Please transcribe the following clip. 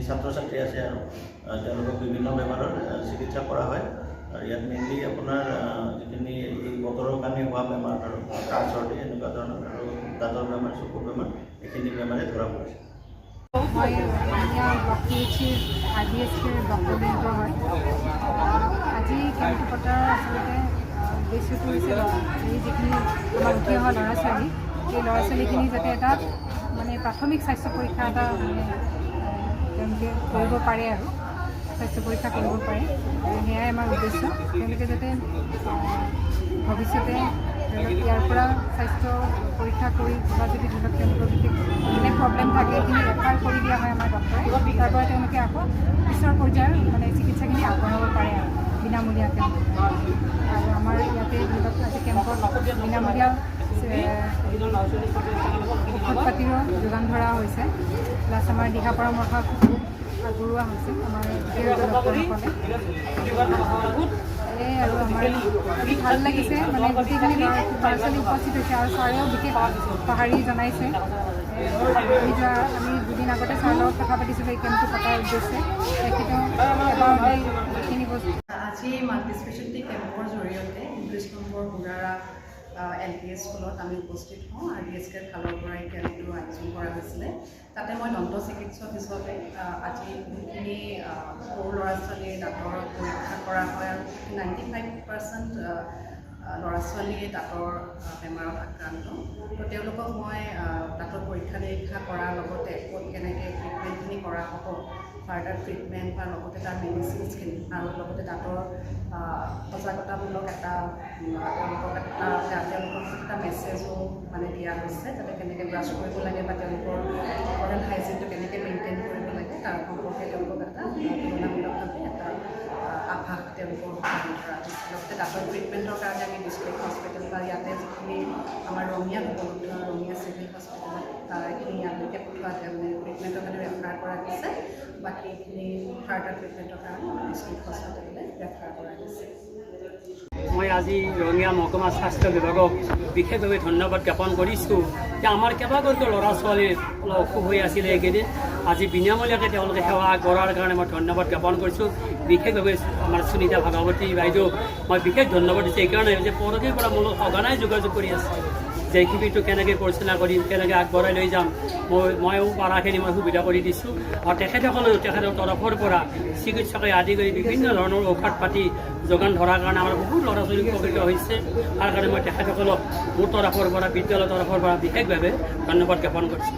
ছাত্ৰ ছাত্ৰী আছে আৰু তেওঁলোকক বিভিন্ন বেমাৰৰ চিকিৎসা কৰা হয়। আৰু ইয়াত মেইনলি আপোনাৰ যিখিনি এই বতৰৰ কাৰণে হোৱা বেমাৰ ধৰক কাহ চৰ্দি এনেকুৱা ধৰণৰ আৰু দাঁতৰ বেমাৰ চকুৰ বেমাৰ এইখিনি বেমাৰে ধৰা পৰিছে। মই ৰঙিয়া ব্লক PHCৰ RDSৰ ডক্টৰ হয়। আজি কেম্পটো পতাৰ আচলতে উদ্দেশ্যটো হৈছে এই যিখিনি আমাৰ উঠি অহা ল'ৰা ছোৱালী সেই ল'ৰা ছোৱালীখিনি যাতে এটা মানে প্ৰাথমিক স্বাস্থ্য পৰীক্ষা এটা মানে তেওঁলোকে কৰিব পাৰে আৰু স্বাস্থ্য পৰীক্ষা কৰিব পাৰে আৰু সেয়াই আমাৰ উদ্দেশ্য। তেওঁলোকে যাতে ভৱিষ্যতে ইয়াৰ পৰা স্বাস্থ্য পৰীক্ষা কৰি কিবা যদি ধৰক তেওঁলোকৰ বিশেষ বেলেগ প্ৰব্লেম থাকে সেইখিনি ৰেফাৰ কৰি দিয়া হয় আমাৰ ডক্টৰে। তাৰ পৰা তেওঁলোকে আকৌ পিছৰ পৰ্যায়ৰ মানে চিকিৎসাখিনি আগবঢ়াব পাৰে আৰু বিনামূলীয়াকৈ। আৰু আমাৰ ইয়াতে ধৰক আজি কেম্পত বিনামূলীয়া ঔষধ পাতিৰো যোগান ধৰা হৈছে, প্লাছ আমাৰ দিহা পৰামৰ্শ আগবঢ়োৱা হৈছে আমাৰ ডক্টৰসকলে। আৰু আমাৰ ভাল লাগিছে মানে গোটেইখিনি ল'ৰা ছোৱালী উপস্থিত হৈছে আৰু ছাৰেও বিশেষ সঁহাৰি জনাইছে। আমি দুদিন আগতে ছাৰৰ লগত কথা পাতিছিলোঁ এই কেম্পটো পতাৰ উদ্দেশ্যে। তেখেতেও এবাৰতে এইখিনি বস্তু আজি মাল্টি স্পেচিয়েলিটি কেম্পৰ জৰিয়তে 29 নম্বৰ হুৰাৰা LPS স্কুলত আমি উপস্থিত হওঁ। RDSৰ ফালৰ পৰা এই কেম্পটো আয়োজন কৰা হৈছিলে। তাতে মই দন্ত চিকিৎসক হিচাপে আজি বহুতখিনি সৰু ল'ৰা ছোৱালীৰ দাঁতৰ পৰীক্ষা কৰা হয় আৰু 95% ল'ৰা ছোৱালীয়ে দাঁতৰ বেমাৰত আক্ৰান্ত। তো তেওঁলোকক মই দাঁতৰ পৰীক্ষা নিৰীক্ষা কৰাৰ লগতে ক'ত কেনেকৈ ট্ৰিটমেণ্টখিনি কৰা হ'ব, ফাৰ্ডাৰ ট্ৰিটমেণ্ট বা লগতে তাৰ মেডিচিনছখিনি আৰু লগতে দাঁতৰ সজাগতামূলক তেওঁলোকক এটা মেছেজো মানে দিয়া হৈছে, যাতে কেনেকৈ ব্ৰাছ কৰিব লাগে বা তেওঁলোকৰ অৰেল হাইজিনটো কেনেকৈ মেইনটেইন কৰিব লাগে তাৰ সম্পৰ্কে তেওঁলোকক এটা তুলনামূলকভাৱে এটা আভাস তেওঁলোকৰ ধৰা হৈছে। লগতে দাঁতৰ ট্ৰিটমেণ্টৰ কাৰণে আমি ডিষ্ট্ৰিক্ট হস্পিটেল বা ইয়াতে যিখিনি আমাৰ ৰঙিয়াত উপলব্ধ ৰঙিয়া চিভিল হস্পিটেলত এইখিনি ইয়ালৈকে পঠোৱা মানে ট্ৰিটমেণ্টৰ কাৰণে ৰেফাৰ কৰা হৈছে। বাকীখিনি ফাৰ্ডাৰ ট্ৰিটমেণ্টৰ কাৰণে ডিষ্ট্ৰিক্ট হস্পিটেললৈ ৰেফাৰ কৰা হৈছে। মই আজি ৰঙিয়া মহকুমা স্বাস্থ্য বিভাগক বিশেষভাৱে ধন্যবাদ জ্ঞাপন কৰিছোঁ যে আমাৰ কেইবাগৰাকী ল'ৰা ছোৱালীৰ অসুখ হৈ আছিলে এইকেইদিন। আজি বিনামূলীয়াকৈ তেওঁলোকে সেৱা আগবঢ়োৱাৰ কাৰণে মই ধন্যবাদ জ্ঞাপন কৰিছোঁ। বিশেষভাৱে আমাৰ সুনীতা ভাগৱতী বাইদেউক মই বিশেষ ধন্যবাদ দিছোঁ এইকাৰণে যে পৰহিৰ পৰা মোৰ সঘনাই যোগাযোগ কৰি আছে যে এই শিবিৰটো কেনেকৈ পৰিচালনা কৰিম, কেনেকৈ আগবঢ়াই লৈ যাম। ময়ো পাৰাখিনি মই সুবিধা কৰি দিছোঁ আৰু তেখেতসকলেও তেখেতৰ তৰফৰ পৰা চিকিৎসকে আদি কৰি বিভিন্ন ধৰণৰ ঔষধ পাতি যোগান ধৰাৰ কাৰণে আমাৰ বহুত ল'ৰা ছোৱালী উপকৃত হৈছে। তাৰ কাৰণে মই তেখেতসকলক মোৰ তৰফৰ পৰা বিদ্যালয়ৰ তৰফৰ পৰা বিশেষভাৱে ধন্যবাদ জ্ঞাপন কৰিছোঁ।